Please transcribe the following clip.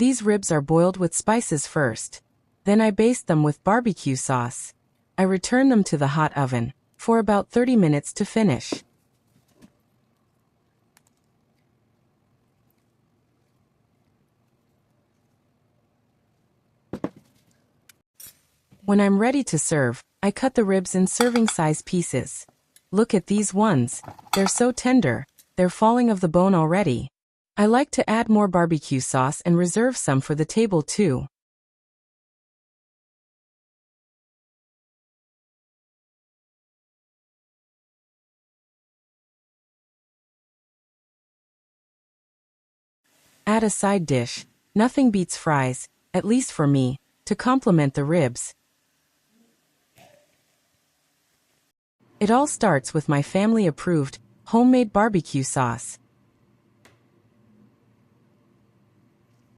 These ribs are boiled with spices first. Then I baste them with barbecue sauce. I return them to the hot oven for about 30 minutes to finish. When I'm ready to serve, I cut the ribs in serving-size pieces. Look at these ones. They're so tender. They're falling off the bone already. I like to add more barbecue sauce and reserve some for the table too. Add a side dish. Nothing beats fries, at least for me, to complement the ribs. It all starts with my family-approved, homemade barbecue sauce.